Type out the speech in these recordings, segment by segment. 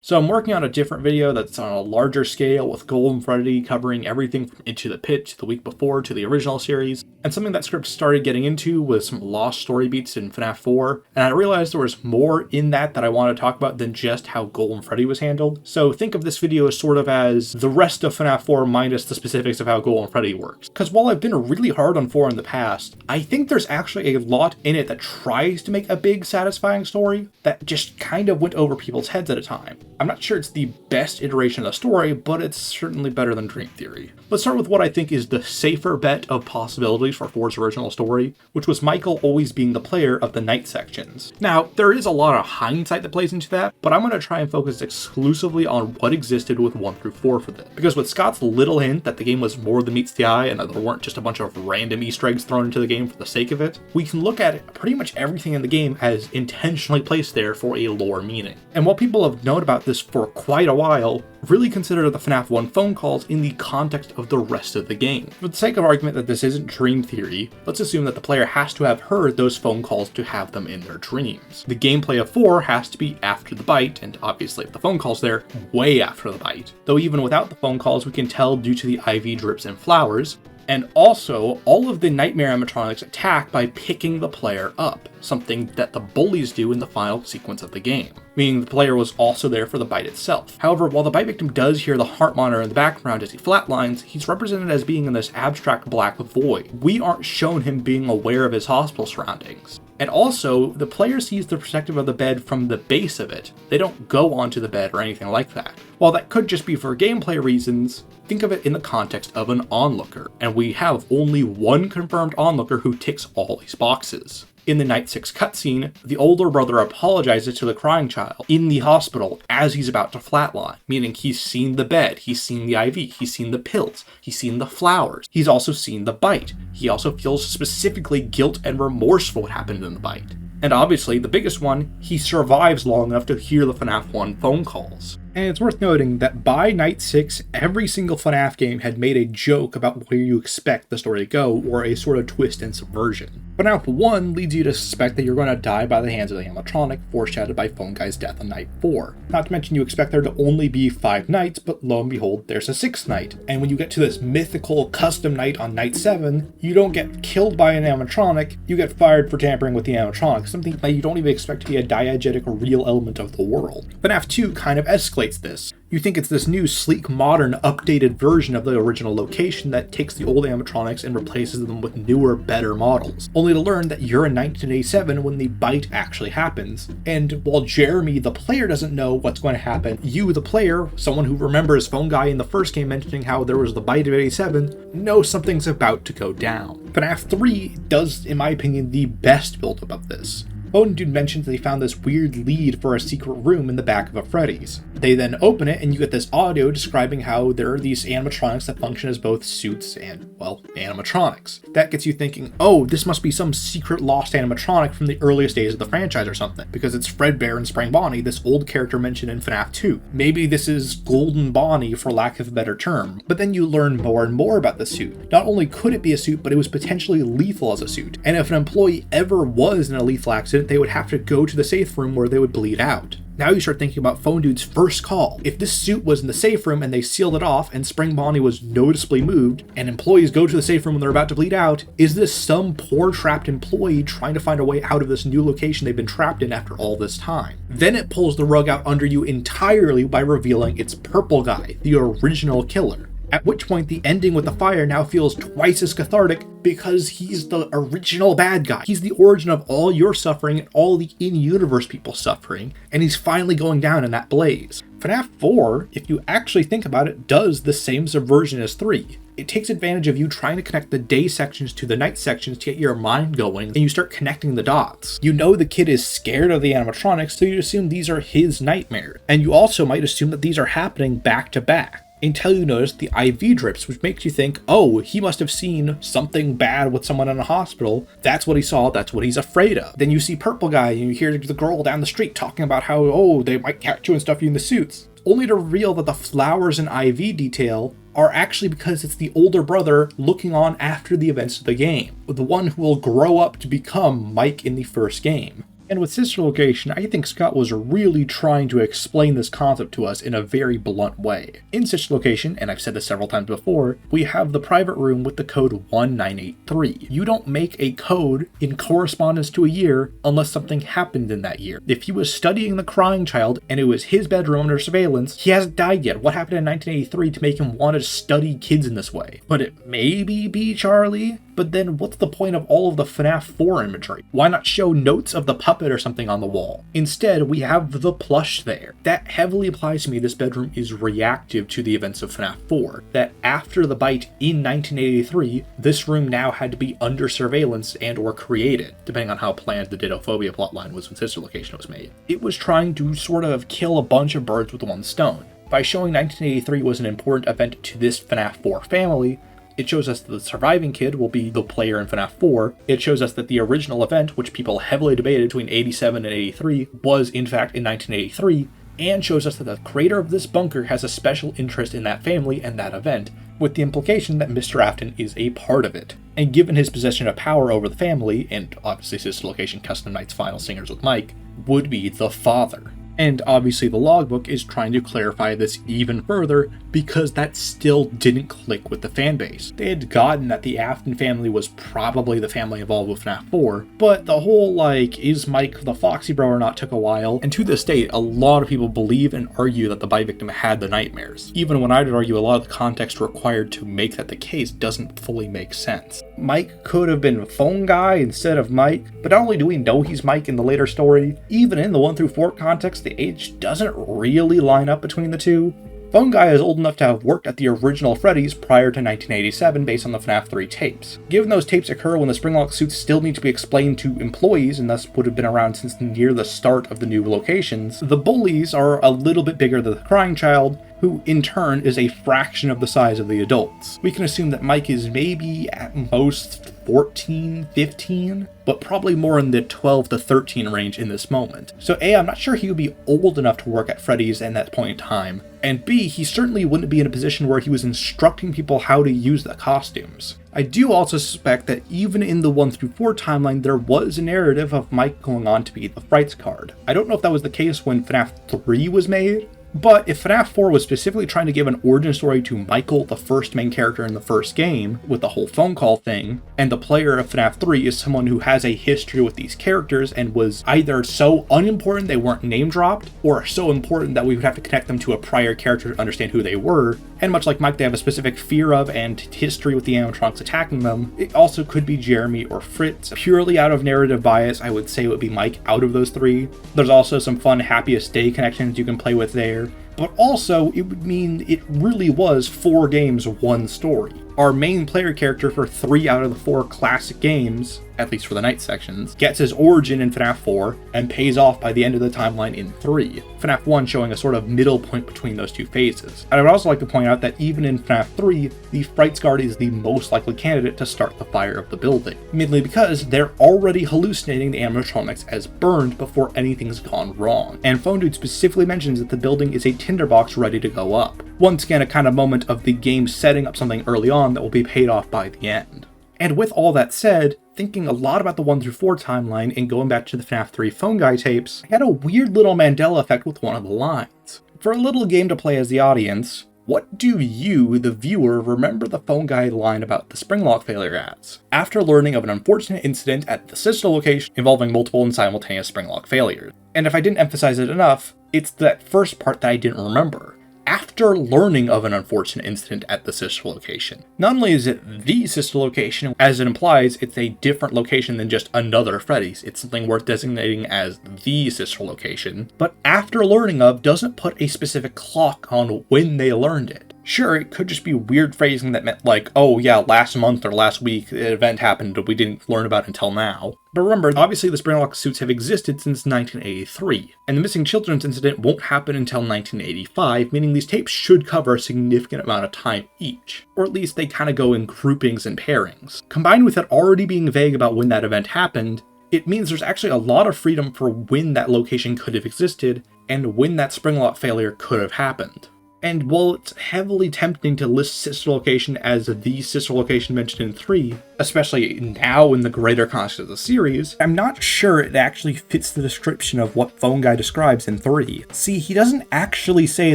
So I'm working on a different video that's on a larger scale with Golden Freddy covering everything from Into the Pit to the week before to the original series, and something that script started getting into was some lost story beats in FNaF 4, and I realized there was more in that I want to talk about than just how Golden Freddy was handled. So think of this video as sort of as the rest of FNaF 4 minus the specifics of how Golden Freddy works. Because while I've been really hard on 4 in the past, I think there's actually a lot in it that tries to make a big satisfying story that just kind of went over people's heads at a time. I'm not sure it's the best iteration of the story, but it's certainly better than Dream Theory. Let's start with what I think is the safer bet of possibilities for 4's original story, which was Michael always being the player of the night sections. Now, there is a lot of hindsight that plays into that, but I'm going to try and focus exclusively on what existed with 1 through 4 for this. Because with Scott's little hint that the game was more than meets the eye and that there weren't just a bunch of random Easter eggs thrown into the game for the sake of it, we can look at pretty much everything in the game as intentionally placed there for a lore meaning. And while people have known about this for quite a while, really consider the FNaF 1 phone calls in the context of the rest of the game. For the sake of argument that this isn't Dream Theory, let's assume that the player has to have heard those phone calls to have them in their dreams. The gameplay of 4 has to be after the bite, and obviously if the phone call's there, way after the bite. Though even without the phone calls, we can tell due to the IV drips and flowers. And also, all of the nightmare animatronics attack by picking the player up, something that the bullies do in the final sequence of the game, meaning the player was also there for the bite itself. However, while the bite victim does hear the heart monitor in the background as he flatlines, he's represented as being in this abstract black void. We aren't shown him being aware of his hospital surroundings. And also, the player sees the perspective of the bed from the base of it. They don't go onto the bed or anything like that. While that could just be for gameplay reasons, think of it in the context of an onlooker, and we have only one confirmed onlooker who ticks all these boxes. In the Night 6 cutscene, the older brother apologizes to the crying child in the hospital as he's about to flatline, meaning he's seen the bed, he's seen the IV, he's seen the pills, he's seen the flowers, he's also seen the bite. He also feels specifically guilt and remorse for what happened in the bite. And obviously, the biggest one, he survives long enough to hear the FNaF 1 phone calls. And it's worth noting that by Night 6, every single FNaF game had made a joke about where you expect the story to go, or a sort of twist and subversion. FNaF 1 leads you to suspect that you're going to die by the hands of the animatronic, foreshadowed by Phone Guy's death on Night 4. Not to mention you expect there to only be 5 nights, but lo and behold, there's a 6th night. And when you get to this mythical custom night on Night 7, you don't get killed by an animatronic, you get fired for tampering with the animatronic, something that you don't even expect to be a diegetic or real element of the world. FNaF 2 kind of escalates this. You think it's this new, sleek, modern, updated version of the original location that takes the old animatronics and replaces them with newer, better models, only to learn that you're in 1987 when the bite actually happens. And while Jeremy, the player, doesn't know what's going to happen, you, the player, someone who remembers Phone Guy in the first game mentioning how there was the bite of 87, know something's about to go down. FNaF 3 does, in my opinion, the best build-up of this. Bone Dude mentions they found this weird lead for a secret room in the back of a Freddy's. They then open it and you get this audio describing how there are these animatronics that function as both suits and, well, animatronics. That gets you thinking, oh, this must be some secret lost animatronic from the earliest days of the franchise or something, because it's Fredbear and Spring Bonnie, this old character mentioned in FNaF 2. Maybe this is Golden Bonnie, for lack of a better term. But then you learn more and more about the suit. Not only could it be a suit, but it was potentially lethal as a suit. And if an employee ever was in a lethal accident, they would have to go to the safe room where they would bleed out. Now you start thinking about Phone Dude's first call. If this suit was in the safe room and they sealed it off and Spring Bonnie was noticeably moved, and employees go to the safe room when they're about to bleed out, is this some poor trapped employee trying to find a way out of this new location they've been trapped in after all this time? Then it pulls the rug out under you entirely by revealing it's Purple Guy, the original killer. At which point the ending with the fire now feels twice as cathartic because he's the original bad guy. He's the origin of all your suffering and all the in-universe people suffering, and he's finally going down in that blaze. FNaF 4, if you actually think about it, does the same subversion as 3. It takes advantage of you trying to connect the day sections to the night sections to get your mind going, and you start connecting the dots. You know the kid is scared of the animatronics, so you assume these are his nightmares. And you also might assume that these are happening back to back, until you notice the IV drips, which makes you think, oh, he must have seen something bad with someone in a hospital. That's what he saw, that's what he's afraid of. Then you see Purple Guy, and you hear the girl down the street talking about how, oh, they might catch you and stuff you in the suits. Only to reveal that the flowers and IV detail are actually because it's the older brother looking on after the events of the game, the one who will grow up to become Mike in the first game. And with sister location, I think Scott was really trying to explain this concept to us in a very blunt way. In sister location, and I've said this several times before, we have the private room with the code 1983. You don't make a code in correspondence to a year unless something happened in that year. If he was studying the crying child and it was his bedroom under surveillance, he hasn't died yet. What happened in 1983 to make him want to study kids in this way? But it maybe be Charlie? But then what's the point of all of the FNaF 4 imagery? Why not show notes of the puppet or something on the wall? Instead, we have the plush there. That heavily implies to me this bedroom is reactive to the events of FNaF 4. That after the bite in 1983, this room now had to be under surveillance and or created, depending on how planned the Dittophobia plotline was when sister location was made. It was trying to sort of kill a bunch of birds with one stone. By showing 1983 was an important event to this FNaF 4 family, it shows us that the surviving kid will be the player in FNaF 4. It shows us that the original event, which people heavily debated between 87 and 83, was in fact in 1983, and shows us that the creator of this bunker has a special interest in that family and that event, with the implication that Mr. Afton is a part of it. And given his possession of power over the family, and obviously sister location custom nights final singers with Mike, would be the father. And obviously the logbook is trying to clarify this even further because that still didn't click with the fanbase. They had gotten that the Afton family was probably the family involved with FNaF 4, but the whole is Mike the Foxy bro or not took a while, and to this date a lot of people believe and argue that the bite victim had the nightmares, even when I'd argue a lot of the context required to make that the case doesn't fully make sense. Mike could have been phone guy instead of Mike, but not only do we know he's Mike in the later story, even in the 1 through 4 context, the age doesn't really line up between the two. Phone Guy is old enough to have worked at the original Freddy's prior to 1987 based on the FNaF 3 tapes. Given those tapes occur when the Springlock suits still need to be explained to employees and thus would have been around since near the start of the new locations, the bullies are a little bit bigger than the crying child, who in turn is a fraction of the size of the adults. We can assume that Mike is maybe at most 14, 15, but probably more in the 12 to 13 range in this moment. So A, I'm not sure he would be old enough to work at Freddy's at that point in time, and B, he certainly wouldn't be in a position where he was instructing people how to use the costumes. I do also suspect that even in the 1 through 4 timeline, there was a narrative of Mike going on to be the Frights card. I don't know if that was the case when FNaF 3 was made, but if FNaF 4 was specifically trying to give an origin story to Michael, the first main character in the first game, with the whole phone call thing, and the player of FNaF 3 is someone who has a history with these characters and was either so unimportant they weren't name dropped, or so important that we would have to connect them to a prior character to understand who they were, and much like Mike, they have a specific fear of and history with the animatronics attacking them, it also could be Jeremy or Fritz. Purely out of narrative bias, I would say it would be Mike out of those three. There's also some fun Happiest Day connections you can play with there. But also, it would mean it really was 4 games, 1 story. Our main player character for 3 out of the 4 classic games, at least for the night sections, gets his origin in FNaF 4 and pays off by the end of the timeline in 3. FNaF 1 showing a sort of middle point between those two phases. And I would also like to point out that even in FNaF 3, the Frights Guard is the most likely candidate to start the fire of the building, mainly because they're already hallucinating the animatronics as burned before anything's gone wrong. And Phone Dude specifically mentions that the building is a tinderbox ready to go up. Once again, a kind of moment of the game setting up something early on that will be paid off by the end. And with all that said, thinking a lot about the 1 through 4 timeline and going back to the FNaF 3 Phone Guy tapes, I had a weird little Mandela effect with one of the lines. For a little game to play as the audience, what do you, the viewer, remember the Phone Guy line about the Springlock failure as? After learning of an unfortunate incident at the sister location involving multiple and simultaneous Springlock failures. And if I didn't emphasize it enough, it's that first part that I didn't remember. After learning of an unfortunate incident at the sister location. Not only is it the sister location, as it implies it's a different location than just another Freddy's, it's something worth designating as the sister location, but after learning of doesn't put a specific clock on when they learned it. Sure, it could just be weird phrasing that meant like, oh yeah, last month or last week an event happened but we didn't learn about it until now. But remember, obviously the Springlock suits have existed since 1983, and the missing children's incident won't happen until 1985, meaning these tapes should cover a significant amount of time each. Or at least they kind of go in groupings and pairings. Combined with it already being vague about when that event happened, it means there's actually a lot of freedom for when that location could have existed, and when that Springlock failure could have happened. And while it's heavily tempting to list sister location as the sister location mentioned in 3, especially now in the greater context of the series, I'm not sure it actually fits the description of what Phone Guy describes in 3. See, he doesn't actually say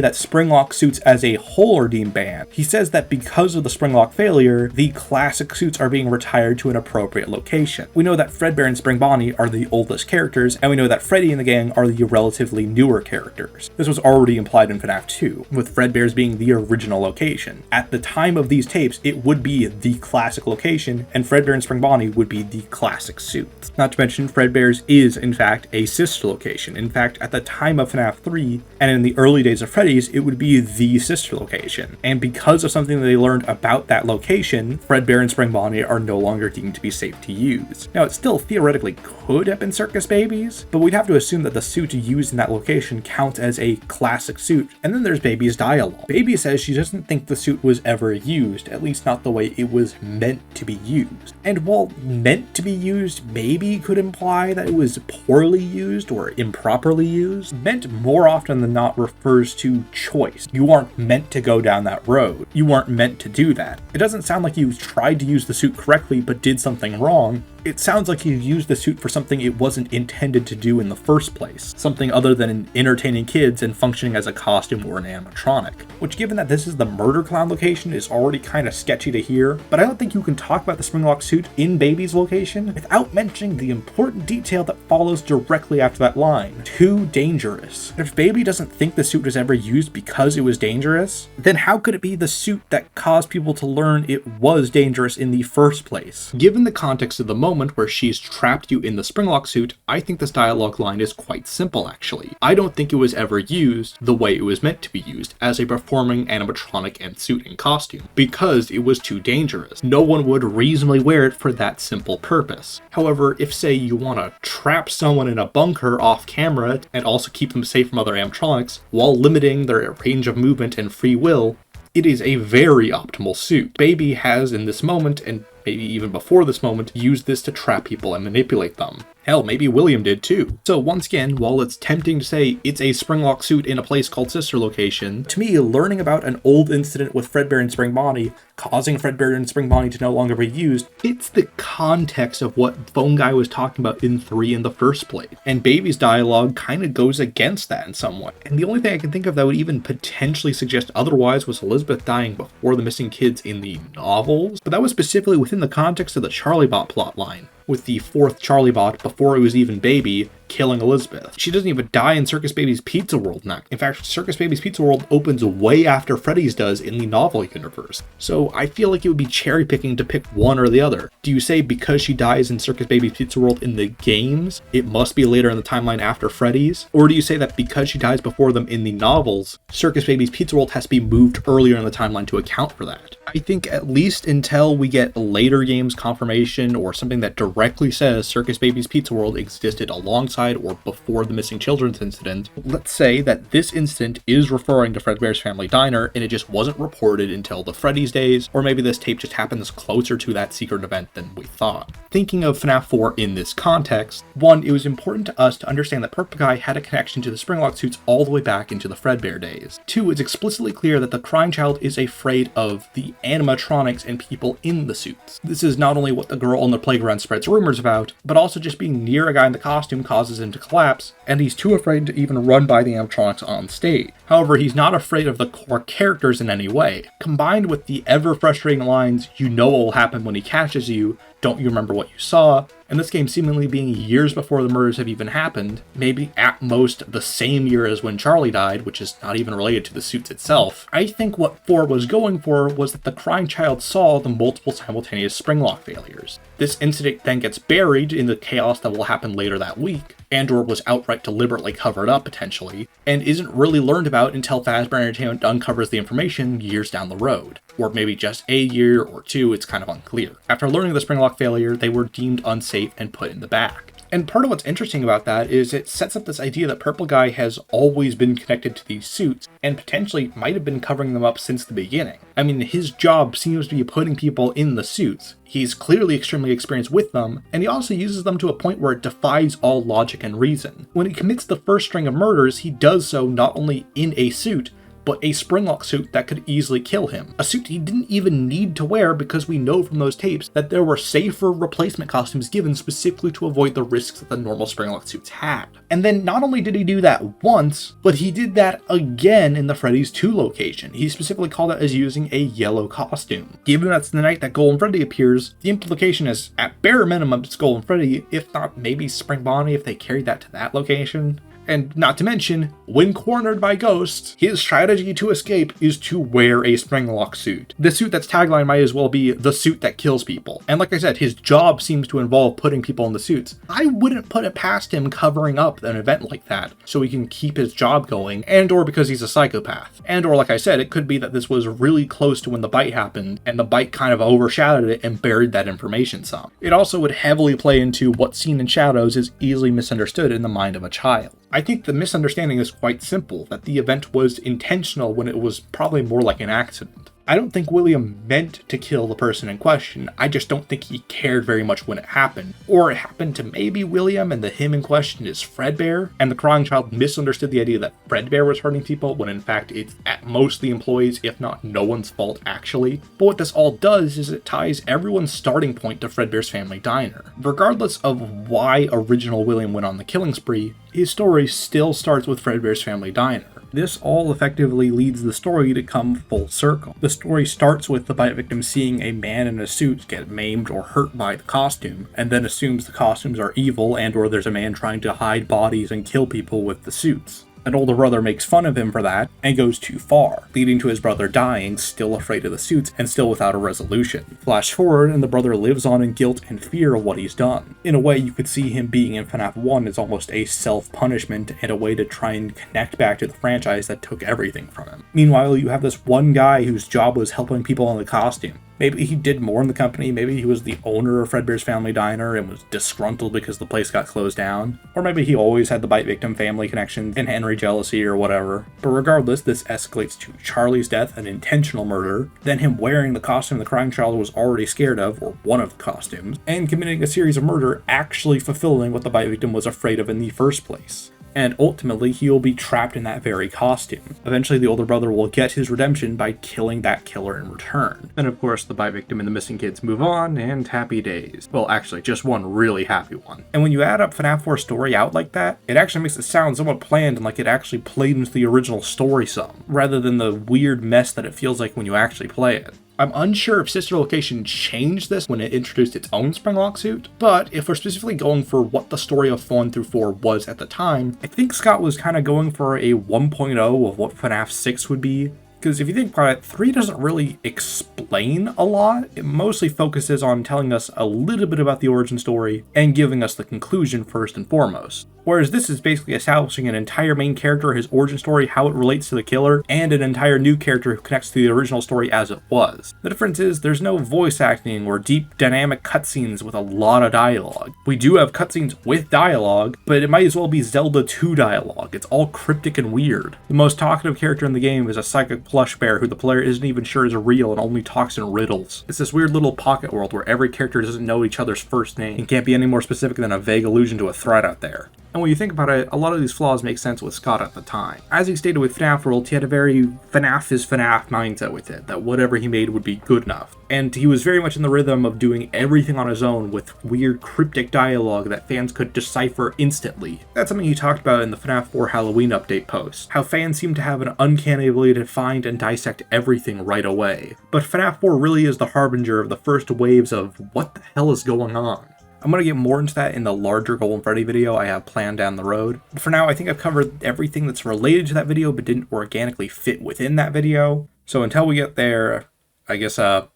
that Springlock suits as a whole are deemed banned. He says that because of the Springlock failure, the classic suits are being retired to an appropriate location. We know that Fredbear and Spring Bonnie are the oldest characters, and we know that Freddy and the gang are the relatively newer characters. This was already implied in FNAF 2, with Fredbear's being the original location. At the time of these tapes, it would be the classic location, and Fredbear and Spring Bonnie would be the classic suits. Not to mention, Fredbear's is, in fact, a sister location. In fact, at the time of FNAF 3, and in the early days of Freddy's, it would be the sister location. And because of something that they learned about that location, Fredbear and Spring Bonnie are no longer deemed to be safe to use. Now, it still theoretically could have been Circus Babies, but we'd have to assume that the suit used in that location counts as a classic suit. And then there's Baby's dialogue. Baby says she doesn't think the suit was ever used, at least not the way it was meant to be used. And while meant to be used maybe could imply that it was poorly used or improperly used, meant more often than not refers to choice. You aren't meant to go down that road. You weren't meant to do that. It doesn't sound like you tried to use the suit correctly but did something wrong. It sounds like you used the suit for something it wasn't intended to do in the first place, something other than entertaining kids and functioning as a costume or an animatronic. Which, given that this is the Murder Clown location, is already kind of sketchy to hear, but I don't think you can talk about the Springlock suit in Baby's location without mentioning the important detail that follows directly after that line. Too dangerous. If Baby doesn't think the suit was ever used because it was dangerous, then how could it be the suit that caused people to learn it was dangerous in the first place? Given the context of the moment where she's trapped you in the Springlock suit, I think this dialogue line is quite simple actually. I don't think it was ever used the way it was meant to be used, as a performing animatronic and suit and costume, because it was too dangerous. No one would reasonably wear it for that simple purpose. However, if say you want to trap someone in a bunker off camera and also keep them safe from other animatronics while limiting their range of movement and free will, it is a very optimal suit. Baby has in this moment, and maybe even before this moment, used this to trap people and manipulate them. Hell, maybe William did too. So once again, while it's tempting to say it's a Springlock suit in a place called Sister Location, to me, learning about an old incident with Fredbear and Spring Bonnie, causing Fredbear and Spring Bonnie to no longer be used, fits the context of what Phone Guy was talking about in 3 in the first place. And Baby's dialogue kind of goes against that in some way. And the only thing I can think of that would even potentially suggest otherwise was Elizabeth dying before the missing kids in the novels, but that was specifically within the context of the Charlie Bot plotline, with the 4th Charlie Bot, before it was even Baby, killing Elizabeth. She doesn't even die in Circus Baby's Pizza World next. In fact, Circus Baby's Pizza World opens way after Freddy's does in the novel universe. So I feel like it would be cherry picking to pick one or the other. Do you say because she dies in Circus Baby's Pizza World in the games, it must be later in the timeline after Freddy's? Or do you say that because she dies before them in the novels, Circus Baby's Pizza World has to be moved earlier in the timeline to account for that? I think at least until we get later games confirmation or something that directly says Circus Baby's Pizza World existed alongside or before the missing children's incident, let's say that this incident is referring to Fredbear's Family Diner and it just wasn't reported until the Freddy's days, or maybe this tape just happens closer to that secret event than we thought. Thinking of FNAF 4 in this context, one, it was important to us to understand that Purple Guy had a connection to the Springlock suits all the way back into the Fredbear days. Two, it's explicitly clear that the crying child is afraid of the animatronics and people in the suits. This is not only what the girl on the playground spreads rumors about, but also just being near a guy in the costume causes him to collapse, and he's too afraid to even run by the animatronics on stage. However, he's not afraid of the core characters in any way. Combined with the ever frustrating lines, "You know what will happen when he catches you, don't you remember what you saw?" and this game seemingly being years before the murders have even happened, maybe at most the same year as when Charlie died, which is not even related to the suits itself, I think what 4 was going for was that the crying child saw the multiple simultaneous Springlock failures. This incident then gets buried in the chaos that will happen later that week, and/or was outright deliberately covered up potentially, and isn't really learned about until Fazbear Entertainment uncovers the information years down the road. Or maybe just a year or two, it's kind of unclear. After learning of the Springlock failure, they were deemed unsafe and put in the back. And part of what's interesting about that is it sets up this idea that Purple Guy has always been connected to these suits, and potentially might have been covering them up since the beginning. I mean, his job seems to be putting people in the suits. He's clearly extremely experienced with them, and he also uses them to a point where it defies all logic and reason. When he commits the first string of murders, he does so not only in a suit, but a springlock suit that could easily kill him. A suit he didn't even need to wear because we know from those tapes that there were safer replacement costumes given specifically to avoid the risks that the normal springlock suits had. And then not only did he do that once, but he did that again in the Freddy's 2 location. He specifically called it as using a yellow costume. Given that's the night that Golden Freddy appears, the implication is at bare minimum it's Golden Freddy, if not maybe Spring Bonnie if they carried that to that location. And not to mention, when cornered by ghosts, his strategy to escape is to wear a springlock suit. The suit that's tagline might as well be the suit that kills people. And like I said, his job seems to involve putting people in the suits. I wouldn't put it past him covering up an event like that so he can keep his job going, and or because he's a psychopath. And or like I said, it could be that this was really close to when the bite happened, and the bite kind of overshadowed it and buried that information some. It also would heavily play into what's seen in shadows is easily misunderstood in the mind of a child. I think the misunderstanding is quite simple, that the event was intentional when it was probably more like an accident. I don't think William meant to kill the person in question, I just don't think he cared very much when it happened. Or it happened to maybe William and the him in question is Fredbear, and the crying child misunderstood the idea that Fredbear was hurting people when in fact it's at most the employees, if not no one's fault actually. But what this all does is it ties everyone's starting point to Fredbear's family diner. Regardless of why original William went on the killing spree, his story still starts with Fredbear's family diner. This all effectively leads the story to come full circle. The story starts with the bite victim seeing a man in a suit get maimed or hurt by the costume, and then assumes the costumes are evil and or there's a man trying to hide bodies and kill people with the suits. An older brother makes fun of him for that and goes too far, leading to his brother dying, still afraid of the suits and still without a resolution. Flash forward and the brother lives on in guilt and fear of what he's done. In a way, you could see him being in FNaF 1 as almost a self-punishment and a way to try and connect back to the franchise that took everything from him. Meanwhile, you have this one guy whose job was helping people in the costume. Maybe he did more in the company, maybe he was the owner of Fredbear's Family Diner and was disgruntled because the place got closed down. Or maybe he always had the bite victim family connections and Henry jealousy or whatever. But regardless, this escalates to Charlie's death, an intentional murder, then him wearing the costume the crying child was already scared of, or one of the costumes, and committing a series of murder, actually fulfilling what the bite victim was afraid of in the first place. And ultimately, he will be trapped in that very costume. Eventually, the older brother will get his redemption by killing that killer in return. Then, of course, the bite victim and the missing kids move on, and happy days. Well, actually, just one really happy one. And when you add up FNaF 4's story out like that, it actually makes it sound somewhat planned and like it actually played into the original story some, rather than the weird mess that it feels like when you actually play it. I'm unsure if Sister Location changed this when it introduced its own Springlock suit, but if we're specifically going for what the story of 1 through 4 was at the time, I think Scott was kind of going for a 1.0 of what FNaF 6 would be. Because if you think about it, 3 doesn't really explain a lot. It mostly focuses on telling us a little bit about the origin story and giving us the conclusion first and foremost. Whereas this is basically establishing an entire main character, his origin story, how it relates to the killer, and an entire new character who connects to the original story as it was. The difference is there's no voice acting or deep dynamic cutscenes with a lot of dialogue. We do have cutscenes with dialogue, but it might as well be Zelda 2 dialogue. It's all cryptic and weird. The most talkative character in the game is a psychic plush bear who the player isn't even sure is real and only talks in riddles. It's this weird little pocket world where every character doesn't know each other's first name and can't be any more specific than a vague allusion to a threat out there. And when you think about it, a lot of these flaws make sense with Scott at the time. As he stated with FNaF World, he had a very FNaF is FNaF mindset with it, that whatever he made would be good enough. And he was very much in the rhythm of doing everything on his own with weird cryptic dialogue that fans could decipher instantly. That's something he talked about in the FNaF 4 Halloween update post, how fans seem to have an uncanny ability to find and dissect everything right away. But FNaF 4 really is the harbinger of the first waves of what the hell is going on. I'm going to get more into that in the larger Golden Freddy video I have planned down the road. But for now, I think I've covered everything that's related to that video but didn't organically fit within that video. So until we get there, I guess, bye.